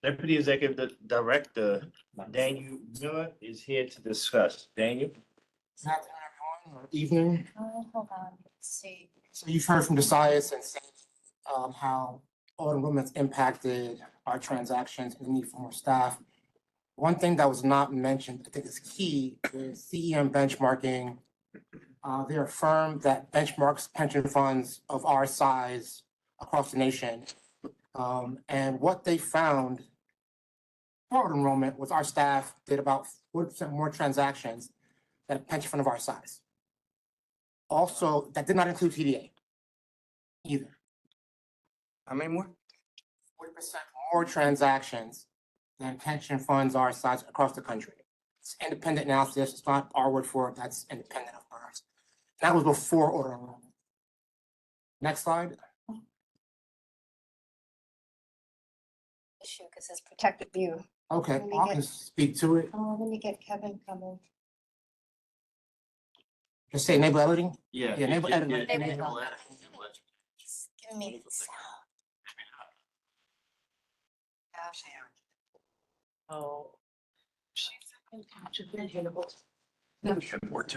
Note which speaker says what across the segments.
Speaker 1: Deputy Executive Director Daniel Miller is here to discuss. Daniel?
Speaker 2: Good afternoon, everyone, or evening.
Speaker 3: Hold on, let's see.
Speaker 2: So you've heard from Josias and how auto enrollments impacted our transactions and the need for more staff. One thing that was not mentioned, I think is key, is CEM benchmarking. They're a firm that benchmarks pension funds of our size across the nation. And what they found for auto enrollment was our staff did about 40% more transactions than a pension fund of our size. Also, that did not include TDA either.
Speaker 1: How many more?
Speaker 2: 40% more transactions than pension funds our size across the country. It's independent analysis. It's not our word for it. That's independent of ours. That was before auto enrollment. Next slide.
Speaker 3: Issue, because it's protected view.
Speaker 2: Okay,
Speaker 3: Let me
Speaker 2: I
Speaker 3: get-
Speaker 2: can speak to it.
Speaker 3: Let me get Kevin coming.
Speaker 2: Just say enable editing.
Speaker 1: Yeah.
Speaker 2: Yeah, enable editing.
Speaker 3: Enable Just give me this.
Speaker 4: Oh.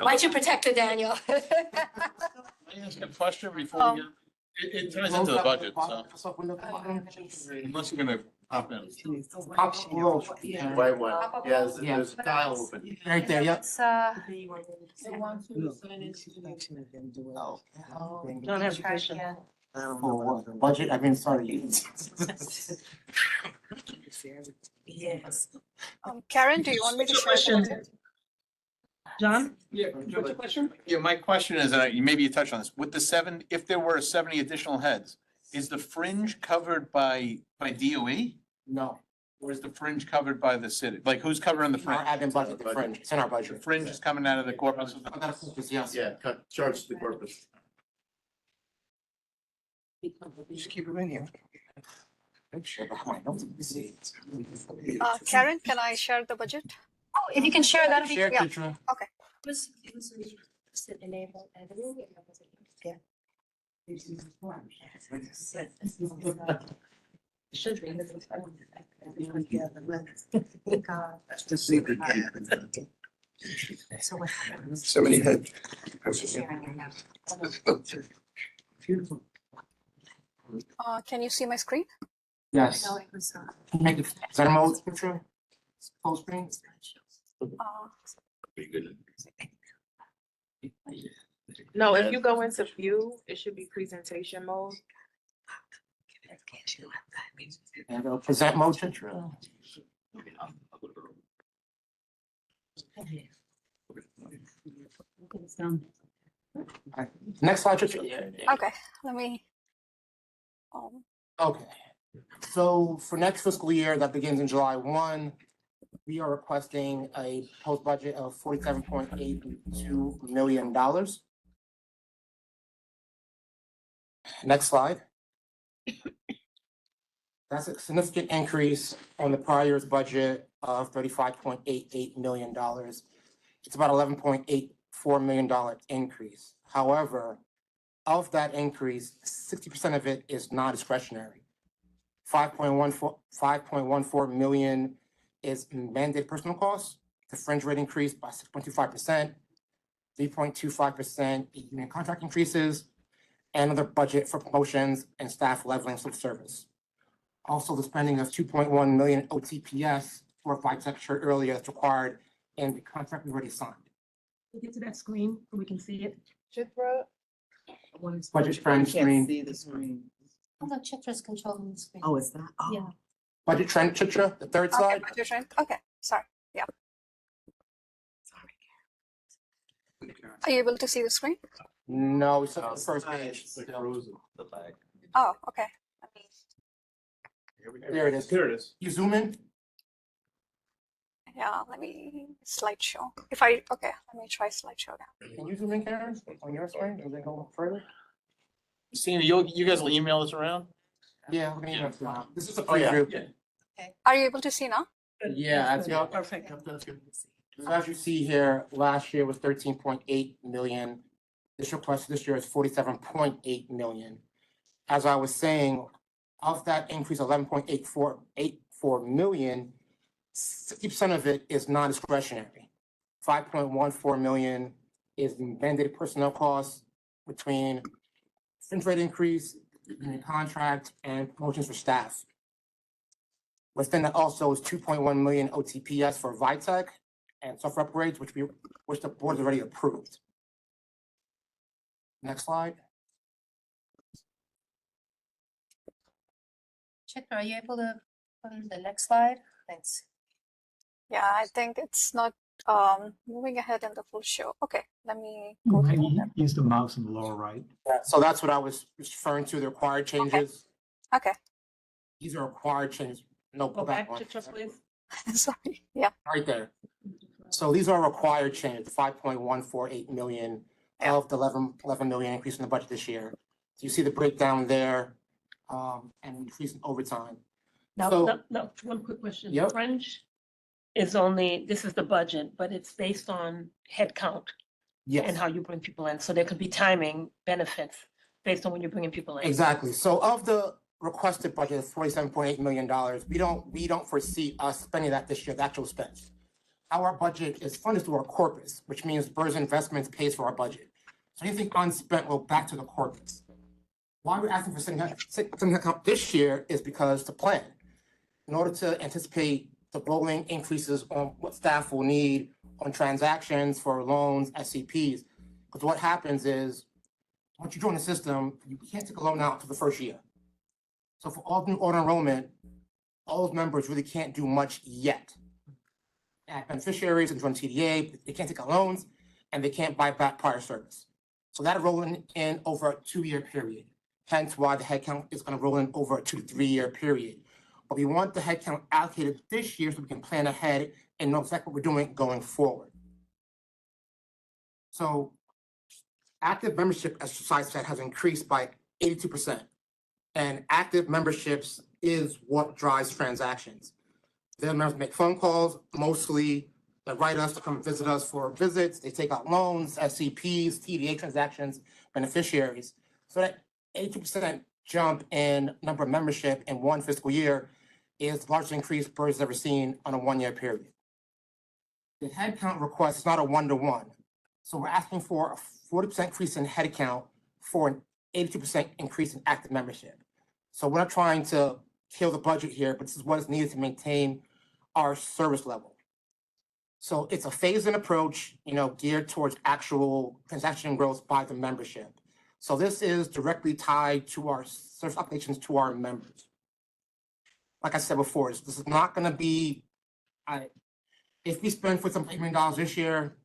Speaker 3: Why'd you protect her, Daniel?
Speaker 5: Can I ask a question before we get, it ties into the budget, so unless you're gonna pop in.
Speaker 1: White one. Yeah, there's a tile open.
Speaker 2: Right there, yep.
Speaker 3: It's,
Speaker 4: Don't have a question.
Speaker 2: Oh, budget, I mean, sorry.
Speaker 4: Yes.
Speaker 6: Karen, do you want me to share? the budget?
Speaker 4: John?
Speaker 5: Yeah,
Speaker 4: What's your question?
Speaker 5: yeah, my question is, maybe you touched on this, with the if there were 70 additional heads, is the fringe covered by DOE?
Speaker 2: No,
Speaker 5: Or is the fringe covered by the city? Like, who's covering the
Speaker 2: our
Speaker 5: fringe?
Speaker 2: admin budget, the fringe, it's in our
Speaker 5: The
Speaker 2: budget.
Speaker 5: fringe is coming out of the corpus of
Speaker 2: Oh, that's focus, yes.
Speaker 1: Yeah, cut, charge the corpus.
Speaker 2: Just keep it in here. Make sure I have my notes.
Speaker 6: Karen, can I share the budget?
Speaker 3: oh, if you can share, that'd be
Speaker 2: Share,
Speaker 3: great.
Speaker 2: Kitra.
Speaker 3: Enable editing. Yeah.
Speaker 4: Should be.
Speaker 1: That's the secret.
Speaker 3: So what happens?
Speaker 1: So many heads.
Speaker 6: Can you see my screen?
Speaker 2: Yes.
Speaker 3: No, it was,
Speaker 2: Make it center mode, Kitra. Full screen.
Speaker 4: No, if you go into view, it should be presentation mode.
Speaker 2: And go present mode, Kitra. Next slide, Kitra.
Speaker 6: Okay, let me.
Speaker 2: Okay, so for next fiscal year that begins in July 1, we are requesting a post budget of $47.82 million. Next slide. That's a significant increase on the prior year's budget of $35.88 million. It's about $11.84 million increase. However, of that increase, 60% of it is non-discretionary. 5.14 million is mandated personal costs. The fringe rate increased by 6.25%, 3.25% union contract increases, and other budget for promotions and staff leveling service. Also, the spending of 2.1 million OTPS, for Vice Secretary earlier, that's required in the contract we already signed.
Speaker 4: Get to that screen so we can see it.
Speaker 2: Budget trend screen.
Speaker 4: See the screen.
Speaker 3: although Chitra's controlling the screen.
Speaker 4: Oh, is that? Oh.
Speaker 3: Yeah.
Speaker 2: Budget trend, Chitra, the third
Speaker 6: Okay,
Speaker 2: slide.
Speaker 6: budget trend. Okay, sorry. Are you able to see the screen?
Speaker 2: No, it's the first page.
Speaker 6: Oh, okay. Let me-
Speaker 2: There it is.
Speaker 1: Here it is.
Speaker 2: You zoom in.
Speaker 6: Yeah, let me slideshow. Okay, let me try slideshow now.
Speaker 2: Can you zoom in, Karen, on your screen? Does it go further?
Speaker 5: Christina, you guys will email this around?
Speaker 2: Yeah, let me know. This is a
Speaker 1: Oh, yeah.
Speaker 2: preview.
Speaker 6: Are you able to see now?
Speaker 2: Yeah, that's
Speaker 4: Yeah,
Speaker 2: it.
Speaker 4: perfect.
Speaker 2: So as you see here, last year was 13.8 million. This request this year is 47.8 million. As I was saying, of that increase, $5.14 million, 60% of it is non-discretionary. 5.14 million is the mandated personnel costs between fringe rate increase, union contract, and promotions for staff. Within that also is 2.1 million OTPS for VITEC and software upgrades, which the board has already approved. Next slide.
Speaker 3: Chitra, are you able to put in the next slide? Thanks.
Speaker 6: Yeah, I think it's not moving ahead in the full show. Okay, let me go to
Speaker 7: Maybe
Speaker 6: that.
Speaker 7: use the mouse in the lower right.
Speaker 2: So that's what I was referring to, the required changes.
Speaker 6: Okay,
Speaker 2: These are required changes. No,
Speaker 4: Go back to just please.
Speaker 6: sorry. Yeah,
Speaker 2: right there. So these are required changes, 5.148 million
Speaker 6: Yeah.
Speaker 2: of the 11 million increase in the budget this year. So you see the breakdown there, and increase in overtime.
Speaker 8: Now,
Speaker 2: So-
Speaker 8: no, one quick question.
Speaker 2: Yep.
Speaker 8: Fringe is only, this is the budget, but it's based on head count and
Speaker 2: Yes,
Speaker 8: how you bring people in. So there could be timing benefits based on when you're bringing people in.
Speaker 2: exactly. So of the requested budget of $47.8 million, we don't foresee us spending that this year, the actual expense. Our budget is funded through our corpus, which means BERS Investments pays for our budget. So anything unspent will back to the corpus. Why we're asking for some account this year is because the plan. In order to anticipate the rolling increases on what staff will need on transactions for loans, SCPs. Because what happens is, once you join the system, you can't take a loan out for the first year. So for all new auto enrollment, all those members really can't do much yet. And beneficiaries and join TDA, they can't take out loans and they can't buy back prior service. So that rolling in over a 2-year period. Hence why the headcount is going to roll in over a 2 to 3 year period. But we want the headcount allocated this year so we can plan ahead and know exactly what we're doing going forward. So active membership, as Josiah said, has increased by 82%. And active memberships is what drives transactions. Their members make phone calls, mostly they write us to come visit us for visits. They take out loans, SCPs, TDA transactions, beneficiaries. So that 82% jump in number of membership in one fiscal year is the largest increase BERS has ever seen on a 1-year period. The headcount request is not a 1-to-1. So we're asking for a 40% increase in headcount for an 82% increase in active membership. So we're not trying to kill the budget here, but this is what is needed to maintain our service level. So it's a phased-in approach, geared towards actual transaction growth by the membership. So this is directly tied to our service obligations to our members. Like I said before, this is not going to be, if we spend $48 million this year,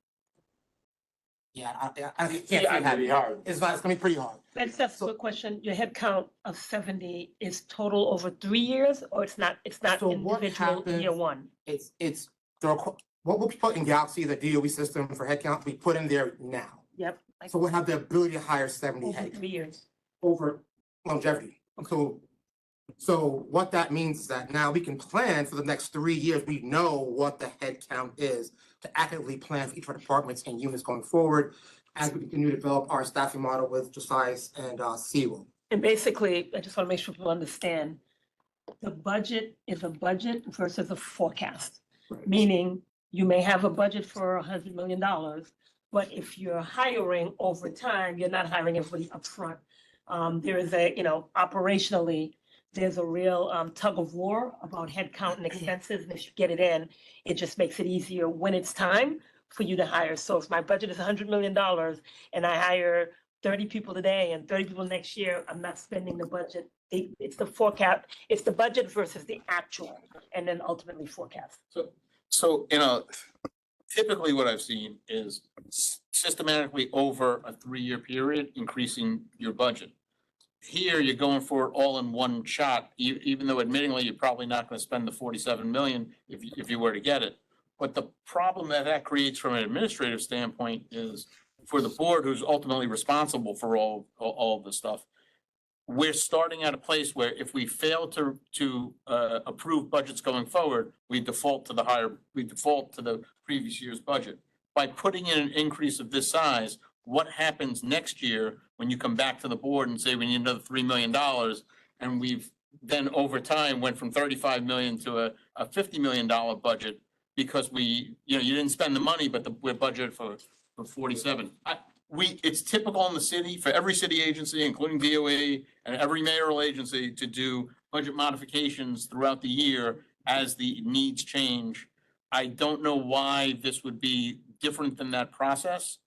Speaker 2: I can't see it happening. It's going to be pretty hard.
Speaker 8: That's a quick question. Your head count of 70 is total over 3 years, or it's not
Speaker 2: So what
Speaker 8: individual year
Speaker 2: happens-
Speaker 8: one?
Speaker 2: It's what we put in Galaxy, the DOE system for headcount, we put in there now.
Speaker 8: Yep. like
Speaker 2: So we'll have the ability to hire 70
Speaker 8: Over
Speaker 2: head
Speaker 8: 3 years.
Speaker 2: over longevity. So what that means is that now we can plan for the next 3 years. We know what the head count is to accurately plan for each of our departments and units going forward as we continue to develop our staffing model with Josias and Sewell.
Speaker 8: And basically, I just want to make sure people understand, the budget is a budget versus a forecast. Meaning you may have a budget for $100 million, but if you're hiring over time, you're not hiring everybody upfront. There is operationally, there's a real tug of war about headcount and expenses. And if you get it in, it just makes it easier when it's time for you to hire. So if my budget is $100 million and I hire 30 people today and 30 people next year, I'm not spending the budget. It's the forecast, it's the budget versus the actual, and then ultimately forecast.
Speaker 5: So, typically what I've seen is systematically over a 3-year period, increasing your budget. Here, you're going for it all in one shot, even though admittingly, you're probably not going to spend the 47 million if you were to get it. But the problem that creates from an administrative standpoint is for the board, who's ultimately responsible for all of this stuff. We're starting at a place where if we fail to approve budgets going forward, we default to the previous year's budget. By putting in an increase of this size, what happens next year when you come back to the board and say we need another $3 million and we've then over time went from 35 million to a $50 million budget because you didn't spend the money, but we're budgeted for 47. It's typical in the city for every city agency, including DOE and every mayoral agency, to do budget modifications throughout the year as the needs change. I don't know why this would be different than that process,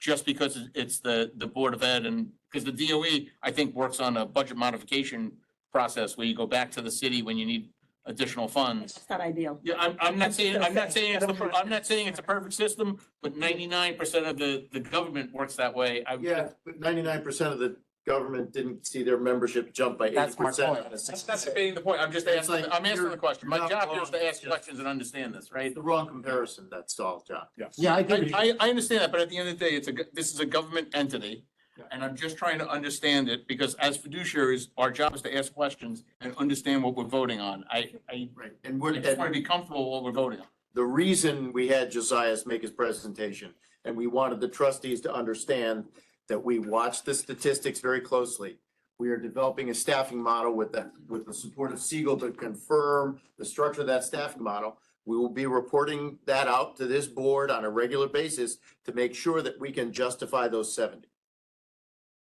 Speaker 5: just because it's the Board of Ed and because the DOE, I think, works on a budget modification process where you go back to the city when you need additional funds.
Speaker 8: That's not ideal.
Speaker 5: Yeah, I'm not saying it's a perfect system, but 99% of the government works that way.
Speaker 7: Yeah, but 99% of the government didn't see their membership jump by
Speaker 2: That's my
Speaker 7: 80%.
Speaker 2: point.
Speaker 5: That's not debating the point. I'm just
Speaker 7: It's
Speaker 5: asking,
Speaker 7: like
Speaker 5: I'm asking the question. My
Speaker 7: you're
Speaker 5: job
Speaker 7: not
Speaker 5: here is
Speaker 7: wrong.
Speaker 5: to
Speaker 7: It's
Speaker 5: ask
Speaker 7: just-
Speaker 5: questions and understand this, right?
Speaker 7: The wrong comparison, that's all, John.
Speaker 2: Yeah, I agree with you.
Speaker 5: I understand that, but at the end of the day, this is a government entity.
Speaker 7: Yeah.
Speaker 5: And I'm just trying to understand it because as fiduciaries, our job is to ask questions and understand what we're voting on. I
Speaker 7: Right. And
Speaker 5: just want to be comfortable with what we're voting on.
Speaker 7: the reason we had Josiah make his presentation, and we wanted the trustees to understand that we watch the statistics very closely. We are developing a staffing model with the support of Siegel to confirm the structure of that staffing model. We will be reporting that out to this board on a regular basis to make sure that we can justify those 70.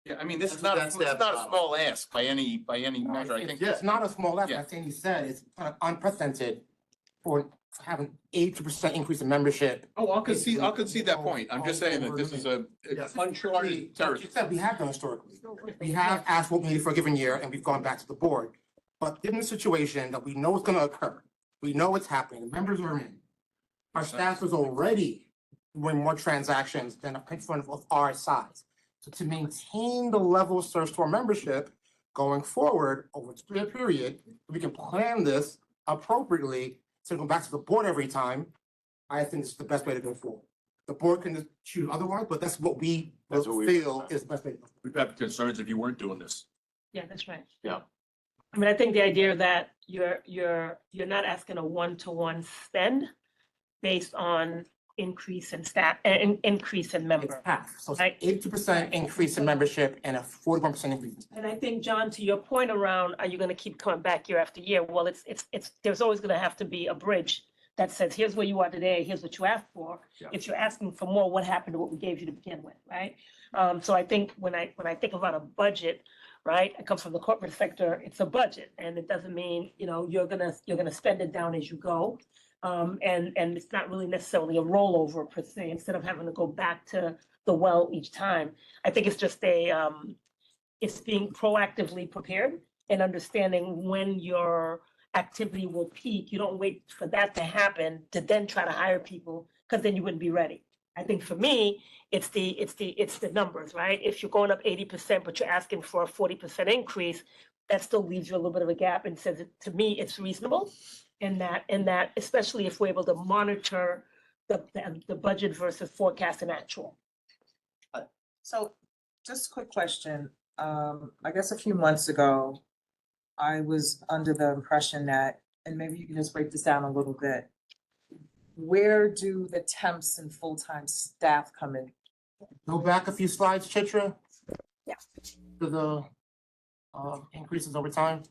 Speaker 5: Yeah, I mean, this is
Speaker 7: That's
Speaker 5: not a
Speaker 7: that
Speaker 5: small ask by any measure. I think.
Speaker 2: It's not a small effort.
Speaker 5: Yeah.
Speaker 2: I think you said it's kind of unprecedented for having 80% increase in membership.
Speaker 5: Oh, I'll concede that point. I'm just saying that this is
Speaker 7: Yes.
Speaker 5: uncharted
Speaker 2: Like you
Speaker 5: territory.
Speaker 2: said, we have done historically. We have asked what we needed for a given year and we've gone back to the board. But given the situation that we know is gonna occur, we know it's happening, the members are in. Our staff is already doing more transactions than a hedge fund of our size. So to maintain the level of service to our membership going forward over a 3-year period, we can plan this appropriately to go back to the board every time. I think this is the best way to go forward. The board can just choose otherwise, but that's what we feel is the best way to go.
Speaker 9: We'd have concerns if you weren't doing this.
Speaker 8: Yeah, that's right.
Speaker 7: Yeah.
Speaker 8: I mean, I think the idea that you're not asking a one-to-one spend based on increase in staff, increase in
Speaker 2: It's
Speaker 8: member.
Speaker 2: half, so
Speaker 8: Right.
Speaker 2: it's 80% increase in membership and a 41% increase.
Speaker 8: And I think, John, to your point around, are you gonna keep coming back year after year? Well, there's always gonna have to be a bridge that says, here's where you are today, here's what you asked for.
Speaker 7: Yeah.
Speaker 8: If you're asking for more, what happened to what we gave you to begin with, right? So I think when I think about a budget, right, I come from the corporate sector, it's a budget, and it doesn't mean, you're gonna spend it down as you go. And it's not really necessarily a rollover per se, instead of having to go back to the well each time. I think it's just it's being proactively prepared and understanding when your activity will peak. You don't wait for that to happen to then try to hire people, because then you wouldn't be ready. I think for me, it's the numbers, right? If you're going up 80%, but you're asking for a 40% increase, that still leaves you a little bit of a gap and says, to me, it's reasonable. In that, especially if we're able to monitor the budget versus forecast and actual.
Speaker 10: So just a quick question. I guess a few months ago, I was under the impression that, and maybe you can just break this down a little bit. Where do the temps and full-time staff come in?
Speaker 2: Go back a few slides, Chitra.
Speaker 6: Yeah.
Speaker 2: To the increases over time.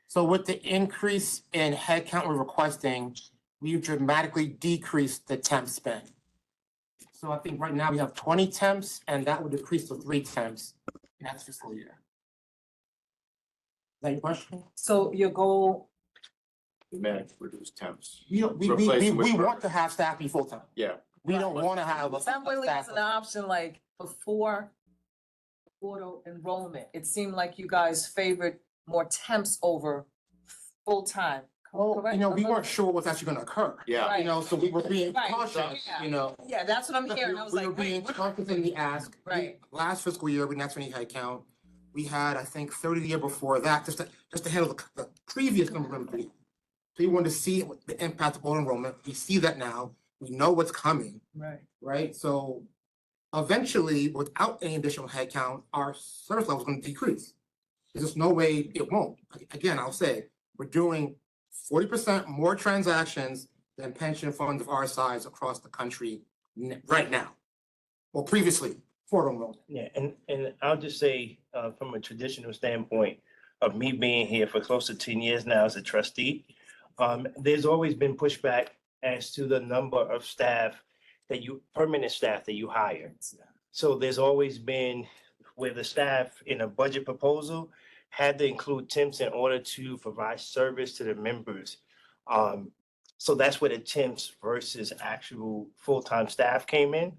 Speaker 2: So with the increase in headcount we're requesting, we've dramatically decreased the temp spend. So I think right now we have 20 temps and that would decrease to 3 temps next fiscal year. Is that your question?
Speaker 10: So your goal,
Speaker 7: Dramatically reduce temps.
Speaker 2: We
Speaker 7: Replacing with
Speaker 2: want to have staff be full-time.
Speaker 7: Yeah.
Speaker 2: We don't want to have a
Speaker 10: that really
Speaker 2: staff.
Speaker 10: is an option like before auto enrollment. It seemed like you guys favored more temps over full-time.
Speaker 2: Well,
Speaker 10: correct?
Speaker 2: we weren't sure what's actually gonna occur.
Speaker 7: Yeah.
Speaker 10: Right.
Speaker 2: So we were being
Speaker 10: Right.
Speaker 2: cautious,
Speaker 10: Yeah. Yeah, that's what I'm hearing. I was
Speaker 2: We were
Speaker 10: like,
Speaker 2: being
Speaker 10: wait,
Speaker 2: cautious in the ask.
Speaker 10: Right.
Speaker 2: Last fiscal year, we didn't have any headcount. We had, I think, 30 the year before that, just to handle the previous number of employees. So we wanted to see what the impact of auto enrollment. We see that now. We know what's coming,
Speaker 10: right.
Speaker 2: right? So eventually, without any additional headcount, our service level is gonna decrease. There's just no way it won't. Again, I'll say, we're doing 40% more transactions than pension funds of our size across the country right now. Well, previously, for enrollment.
Speaker 1: Yeah, and I'll just say, from a traditional standpoint, of me being here for close to 10 years now as a trustee, there's always been pushback as to the number of staff permanent staff that you hire. So there's always been where the staff in a budget proposal had to include temps in order to provide service to the members. So that's where the temps versus actual full-time staff came in,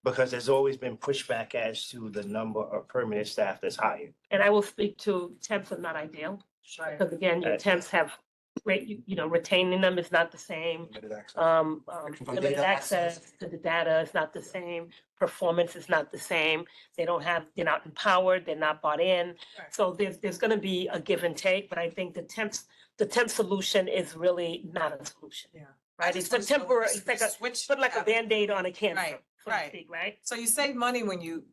Speaker 1: because there's always been pushback as to the number of permanent staff that's hired.
Speaker 8: And I will speak to temps are not ideal,
Speaker 10: Right.
Speaker 8: because again, your temps have great, retaining them is not the same. Limited access to the data is not the same, performance is not the same. They're not empowered, they're not bought in.
Speaker 10: Right.
Speaker 8: So there's gonna be a give and take, but I think the temp solution is really not a solution.
Speaker 10: Yeah.
Speaker 8: Right, it's a temporary, it's like
Speaker 10: Switch.
Speaker 8: put like a Band-Aid on a cancer,
Speaker 10: Right,
Speaker 8: so to
Speaker 10: right.
Speaker 8: speak, right?
Speaker 10: So you save money when you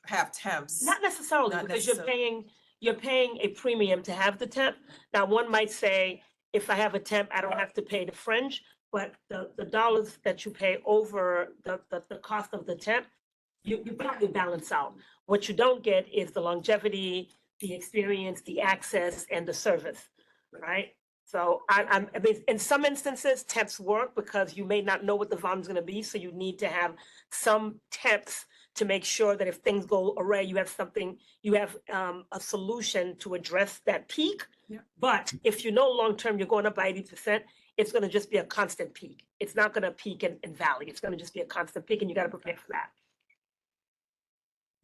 Speaker 10: have temps.
Speaker 8: Not necessarily,
Speaker 10: Not
Speaker 8: because
Speaker 10: necessarily.
Speaker 8: you're paying a premium to have the temp. Now, one might say, if I have a temp, I don't have to pay the fringe, but the dollars that you pay over the cost of the temp, you probably balance out. What you don't get is the longevity, the experience, the access, and the service, right? So I mean, in some instances, temps work because you may not know what the volume's gonna be, so you need to have some temps to make sure that if things go awry, you have a solution to address that peak.
Speaker 10: Yeah.
Speaker 8: But if you know long-term, you're going up by 80%, it's gonna just be a constant peak. It's not gonna peak and valley. It's gonna just be a constant peak, and you gotta prepare for that.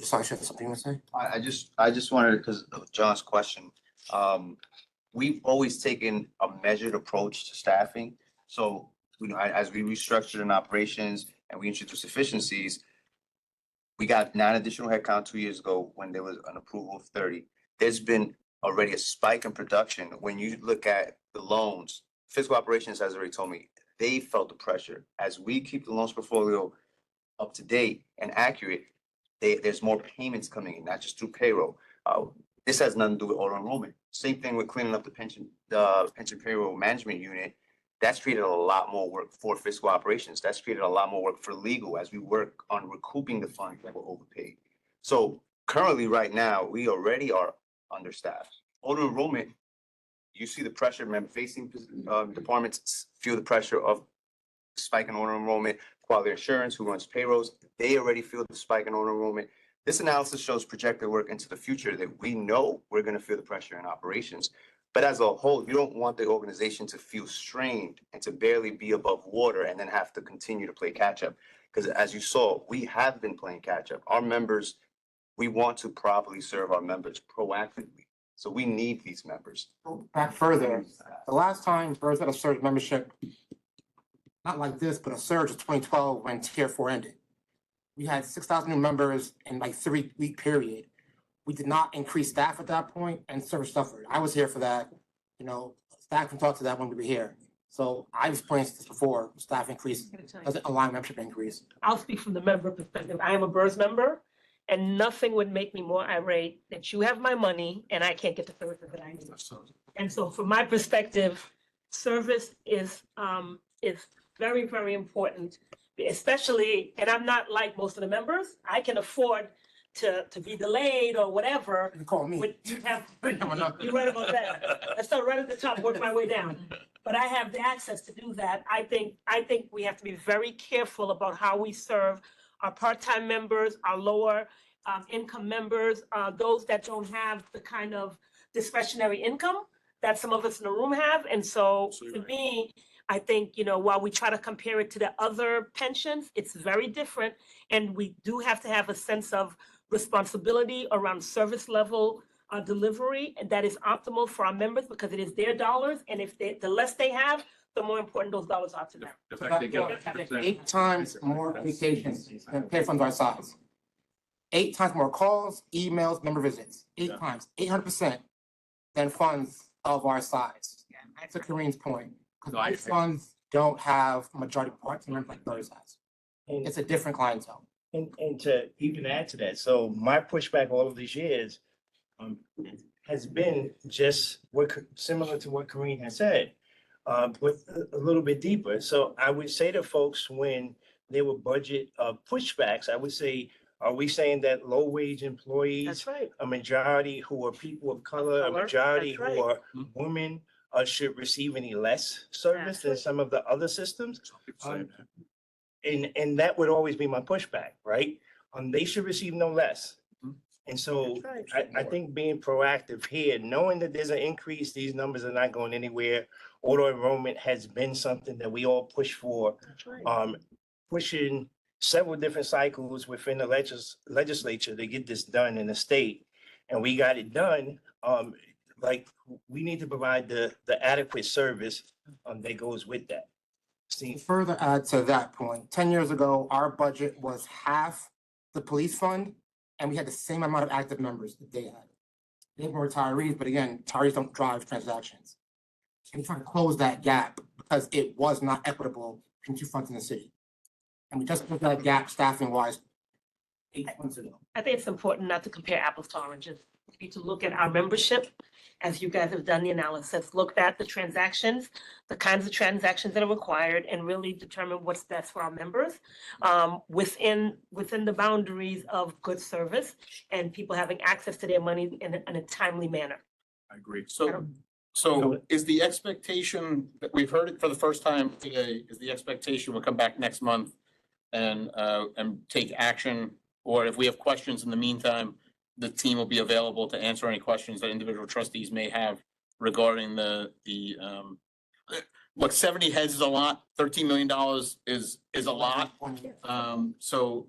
Speaker 2: Sorry, Chef, something to say?
Speaker 11: I just wanted, because of John's question, we've always taken a measured approach to staffing. So, as we restructured in operations and we introduced efficiencies, we got 9 additional headcount 2 years ago when there was an approval of 30. There's been already a spike in production. When you look at the loans, fiscal operations has already told me, they felt the pressure. As we keep the loans portfolio up to date and accurate, there's more payments coming in, not just through payroll. This has nothing to do with auto enrollment. Same thing with cleaning up the pension payroll management unit. That's created a lot more work for fiscal operations. That's created a lot more work for legal as we work on recouping the funds that were overpaid. So currently, right now, we already are understaffed. Auto enrollment, you see the pressure, facing departments feel the pressure of spike in auto enrollment. Quality assurance, who runs payrolls, they already feel the spike in auto enrollment. This analysis shows projected work into the future that we know we're going to feel the pressure in operations. But as a whole, you don't want the organization to feel strained and to barely be above water and then have to continue to play catch up. Because as you saw, we have been playing catch up. Our members, we want to properly serve our members proactively. So we need these members.
Speaker 2: Back further, the last time BERS had a surge membership, not like this, but a surge of 2012 when Tier 4 ended. We had 6,000 new members in like 3-week period. We did not increase staff at that point, and service suffered. I was here for that. Staff can talk to that when we were here. So I've explained this before, staff increase doesn't align membership increase.
Speaker 8: I'll speak from the member perspective. I am a BERS member, and nothing would make me more irate that you have my money and I can't get the services that I need. And so from my perspective, service is very, very important, especially, and I'm not like most of the members, I can afford to be delayed or whatever.
Speaker 2: You can call me.
Speaker 8: But you're right about that. I start right at the top, work my way down. But I have the access to do that. I think we have to be very careful about how we serve our part-time members, our lower income members, those that don't have the kind of discretionary income that some of us in the room have. And so for me, I think, while we try to compare it to the other pensions, it's very different. And we do have to have a sense of responsibility around service level delivery, and that is optimal for our members because it is their dollars. And if the less they have, the more important those dollars are to them.
Speaker 9: The fact they get
Speaker 2: 8 times more vacations than pay funds our size. 8 times more calls, emails, member visits. 8 times, 800% than funds of our size. That's to Kareem's point.
Speaker 9: No, I
Speaker 2: Because funds don't have majority part-time like BERS has.
Speaker 1: And,
Speaker 2: It's a different clientele.
Speaker 1: and to even add to that, so my pushback all of these years has been just similar to what Kareem has said, but a little bit deeper. So I would say to folks when there were budget pushbacks, I would say, Are we saying that low-wage employees,
Speaker 8: That's right.
Speaker 1: a majority who are people of color, a
Speaker 8: color,
Speaker 1: majority
Speaker 8: that's
Speaker 1: who are women, should receive any less service
Speaker 8: That's
Speaker 1: than
Speaker 8: right.
Speaker 1: some of the other systems? And that would always be my pushback, right? They should receive no less. And so
Speaker 8: That's
Speaker 1: I think being proactive here, knowing that there's an increase, these numbers are not going anywhere. Auto enrollment has been something that we all push for,
Speaker 8: That's right.
Speaker 1: pushing several different cycles within the legislature to get this done in the state. And we got it done. Like, we need to provide the adequate service that goes with that.
Speaker 2: To
Speaker 1: See,
Speaker 2: further add to that point, 10 years ago, our budget was half the police fund, and we had the same amount of active members that they had. They were retirees, but again, retirees don't drive transactions. And we're trying to close that gap because it was not equitable between two funds in the city. And we just put that gap staffing wise 8 months ago.
Speaker 8: I think it's important not to compare apples to oranges. We need to look at our membership, as you guys have done the analysis, looked at the transactions, the kinds of transactions that are required, and really determine what's best for our members, within the boundaries of good service and people having access to their money in a timely manner.
Speaker 9: I agree.
Speaker 5: So is the expectation that we've heard it for the first time today, is the expectation we'll come back next month and take action? Or if we have questions in the meantime, the team will be available to answer any questions that individual trustees may have regarding look, 70 heads is a lot, $13 million is a lot. So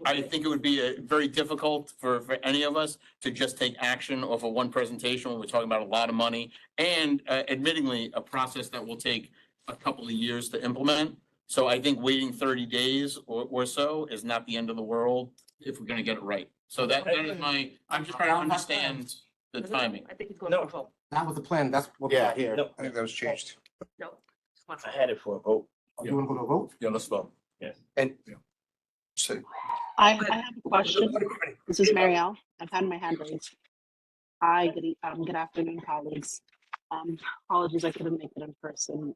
Speaker 5: I think it would be very difficult for any of us to just take action off of one presentation when we're talking about a lot of money and admittingly, a process that will take a couple of years to implement. So I think waiting 30 days or so is not the end of the world if we're gonna get it right. So that is I'm just trying to understand the timing.
Speaker 8: I think it's going to vote.
Speaker 2: That was the plan. That's what we got here.
Speaker 1: no,
Speaker 11: I think that was changed.
Speaker 8: No.
Speaker 1: I had it for a vote.
Speaker 2: You want to go to a vote?
Speaker 9: Yeah, let's vote.
Speaker 11: And so
Speaker 3: I have a question. This is Marielle. I've had my hand raised. Hi, good afternoon, colleagues. Apologies I couldn't make it in person.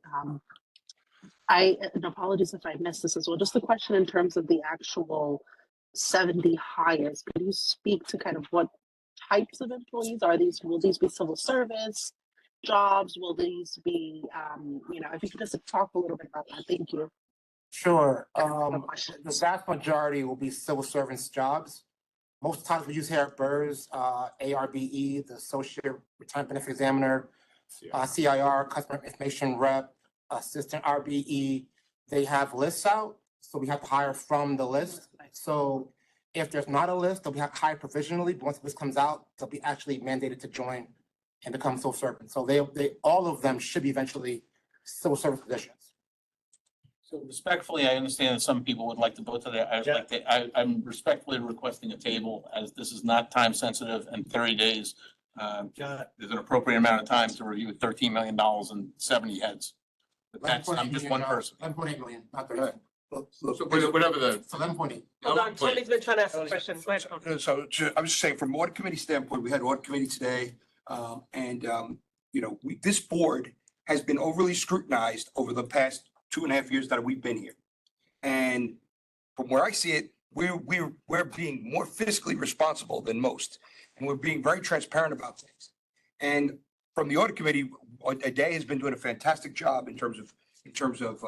Speaker 3: And apologies if I missed this as well. Just a question in terms of the actual 70 hires. Could you speak to kind of what types of employees are these? Will these be civil service jobs? Will these be, if you could just talk a little bit about that. Thank you.
Speaker 2: Sure. The vast majority will be civil servants jobs. Most of the times we use here at BERS, ARBE, the Associate Retirement Benefit Examiner, CIR, Customer Information Rep, Assistant RBE. They have lists out, so we have to hire from the list. So if there's not a list, they'll be hired provisionally, but once the list comes out, they'll be actually mandated to join and become civil servants. So they all of them should be eventually civil service positions.
Speaker 5: So respectfully, I understand that some people would like to vote to that. I'm respectfully requesting a table as this is not time sensitive and 30 days. There's an appropriate amount of time to review $13 million and 70 heads. But that's, I'm just one person.
Speaker 2: 11.8 million, not 30.
Speaker 5: Right. So whatever the.
Speaker 2: So 11.8.
Speaker 8: Hold on, Tony's been trying to ask a question. Go ahead, Tony.
Speaker 12: So I was just saying, from audit committee standpoint, we had audit committee today. This board has been overly scrutinized over the past 2.5 years that we've been here. And from where I see it, we're being more fiscally responsible than most. And we're being very transparent about things. And from the audit committee, Aday has been doing a fantastic job in terms of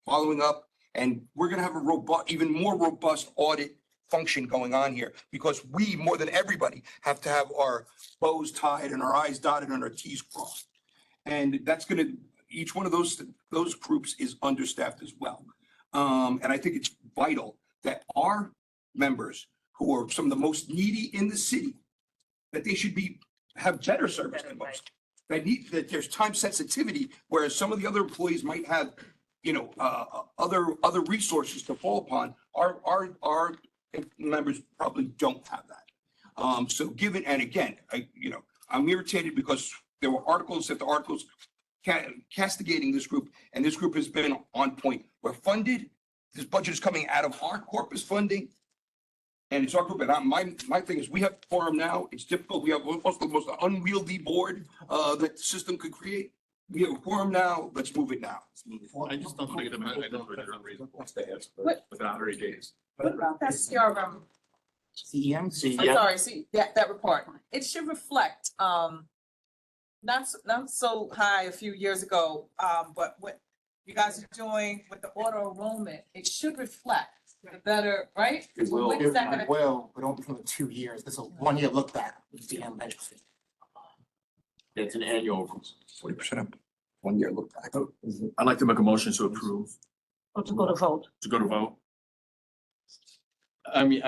Speaker 12: following up. And we're gonna have a even more robust audit function going on here, because we, more than everybody, have to have our bows tied and our I's dotted and our T's crossed. And that's gonna, each one of those groups is understaffed as well. And I think it's vital that our members, who are some of the most needy in the city, that they should have better service than most. That there's time sensitivity, whereas some of the other employees might have, other resources to fall upon. Our members probably don't have that. So given, and again, I'm irritated because there were articles castigating this group, and this group has been on point. We're funded. This budget is coming out of our corpus funding. And it's our group, and my thing is, we have quorum now. It's difficult. We have almost the most unwieldy board that the system could create. We have a quorum now. Let's move it now.
Speaker 9: I just don't think it's unreasonable to ask
Speaker 10: What-
Speaker 9: within 30 days.
Speaker 10: What about that CRM
Speaker 2: CEM?
Speaker 10: I'm sorry, see, that report, it should reflect, not so high a few years ago, but what you guys are doing with the auto enrollment, it should reflect the better, right?
Speaker 7: It
Speaker 10: When is that gonna-
Speaker 2: It will, but only for the 2 years. This is a 1-year look back with CEM benefit.
Speaker 7: It's an annual.
Speaker 12: 40% up, 1 year look back.
Speaker 9: I'd like to make a motion to approve,
Speaker 8: Or to go to vote.
Speaker 9: to go to vote.
Speaker 5: I mean,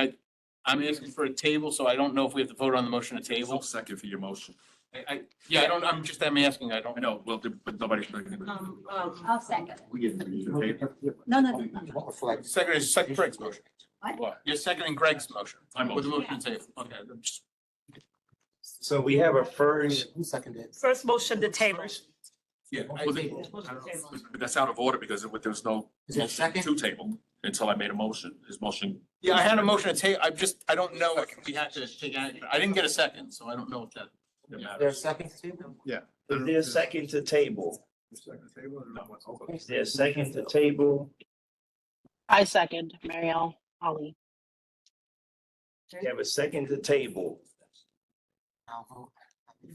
Speaker 5: I'm asking for a table, so I don't know if we have to vote on the motion to
Speaker 9: I'll
Speaker 5: table.
Speaker 9: second for your motion.
Speaker 5: Yeah, I don't, I'm asking, I
Speaker 9: I
Speaker 5: don't.
Speaker 9: know, well, but nobody's making it.
Speaker 13: I'll second.
Speaker 9: Okay.
Speaker 13: No, no,
Speaker 2: It won't reflect.
Speaker 5: Second Greg's motion.
Speaker 13: What?
Speaker 5: You're seconding Greg's motion.
Speaker 9: My
Speaker 5: With the
Speaker 9: motion.
Speaker 5: motion to table, okay. I'm just-
Speaker 1: So we have a first.
Speaker 2: Who seconded?
Speaker 8: First motion to table.
Speaker 9: Yeah,
Speaker 5: I
Speaker 9: well,
Speaker 5: think-
Speaker 9: but that's out of order because there's no
Speaker 2: Is there a
Speaker 9: motion
Speaker 2: second?
Speaker 9: to table until I made a motion. His motion.
Speaker 5: Yeah, I had a motion to table, I don't know if we had to take action. I didn't get a second, so I don't know if that.
Speaker 2: Is there a second table?
Speaker 1: Is there a second to table? Is there a second to table?
Speaker 3: I second Marielle Ali.
Speaker 1: We have a second to table.
Speaker 2: I'll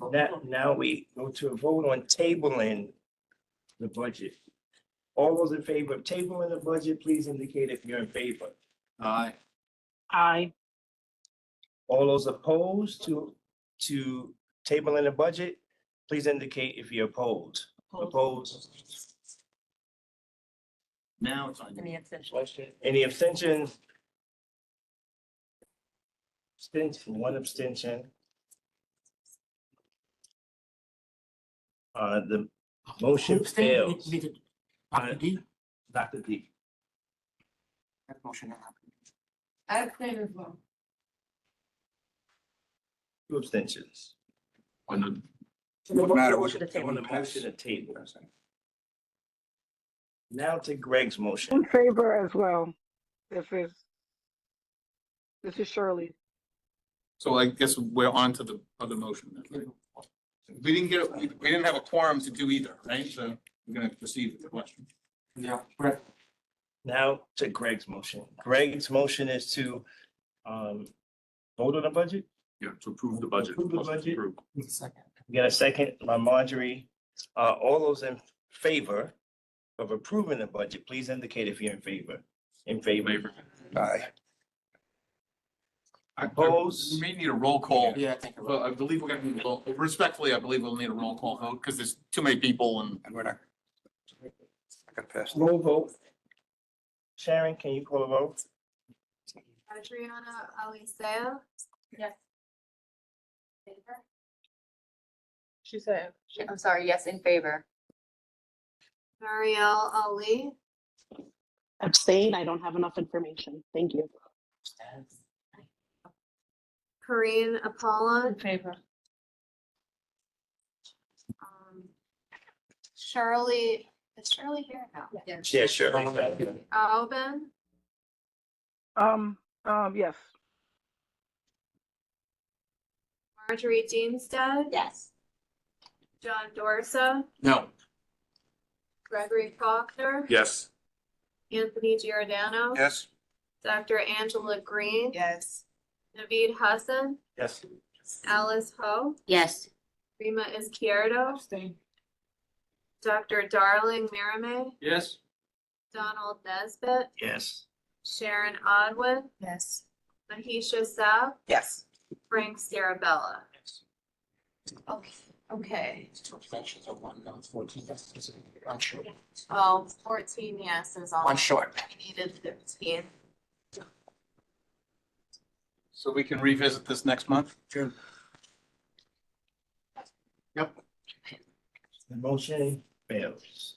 Speaker 2: vote.
Speaker 1: Now we go to a vote on tabling the budget. All those in favor of tabling the budget, please indicate if you're in favor.
Speaker 5: Aye.
Speaker 3: Aye.
Speaker 1: All those opposed to tabling the budget, please indicate if you're opposed. Opposed?
Speaker 5: Now it's on.
Speaker 8: Any abstention?
Speaker 1: Any abstentions? Abstention, one abstention. The motion
Speaker 2: Who abstained?
Speaker 1: fails.
Speaker 2: We did- Dr. D?
Speaker 1: Dr. D.
Speaker 2: That motion not happened.
Speaker 13: I abstain as well.
Speaker 1: Two abstentions.
Speaker 9: On the,
Speaker 12: What matter
Speaker 8: Motion to
Speaker 1: On
Speaker 8: table.
Speaker 1: the motion to table. Now to Greg's motion.
Speaker 14: In favor as well. This is Shirley.
Speaker 5: So I guess we're on to the other motion then, right? We didn't have a quorum to do either, right? So we're gonna proceed with the question.
Speaker 2: Yeah, Brett.
Speaker 1: Now to Greg's motion. Greg's motion is to vote on the budget.
Speaker 9: yeah, to approve the budget.
Speaker 1: Approve the
Speaker 9: Motion to
Speaker 1: budget.
Speaker 9: approve.
Speaker 2: Who's the second?
Speaker 1: We got a second by Marjorie. All those in favor of approving the budget, please indicate if you're in favor. In favor.
Speaker 9: Favor.
Speaker 12: Aye.
Speaker 1: Opposed?
Speaker 5: We may need a roll call.
Speaker 2: Yeah, I think. you're
Speaker 5: Well,
Speaker 2: right.
Speaker 5: I believe we're gonna need, respectfully, I believe we'll need a roll call vote because there's too many people and
Speaker 12: And we're not. I got past.
Speaker 1: Roll vote. Sharon, can you call a vote?
Speaker 13: Adriana Aliseo. Yes. Favor?
Speaker 4: She said.
Speaker 13: I'm sorry, yes, in favor. Marielle Ali.
Speaker 3: Abstain, I don't have enough information. Thank you.
Speaker 13: Corinne Apollon.
Speaker 8: In favor.
Speaker 13: Shirley, is Shirley here now?
Speaker 1: Yeah, sure.
Speaker 13: Alvin.
Speaker 14: Yes.
Speaker 13: Marjorie Deanstead.
Speaker 6: Yes.
Speaker 13: John Dorsa.
Speaker 5: no.
Speaker 13: Gregory Faulkner.
Speaker 9: Yes.
Speaker 13: Anthony Giordano.
Speaker 12: Yes.
Speaker 13: Dr. Angela Green.
Speaker 10: Yes.
Speaker 13: Naveed Hassan.
Speaker 1: Yes.
Speaker 13: Alice Ho.
Speaker 6: Yes.
Speaker 13: Rima Izquierdo.
Speaker 10: Abstain.
Speaker 13: Dr. Darling Mirame.
Speaker 5: Yes.
Speaker 13: Donald Nesbitt.
Speaker 1: Yes.
Speaker 13: Sharon Odwin.
Speaker 10: Yes.
Speaker 13: Mahisha Saab.
Speaker 10: Yes.
Speaker 13: Frank Starabella. Okay.
Speaker 2: Two abstentions or 1 no, 14 yeses. One short.
Speaker 13: Oh, 14 yeses on.
Speaker 2: One short.
Speaker 13: We needed 15.
Speaker 5: So we can revisit this next month?
Speaker 12: Sure.
Speaker 1: The motion fails.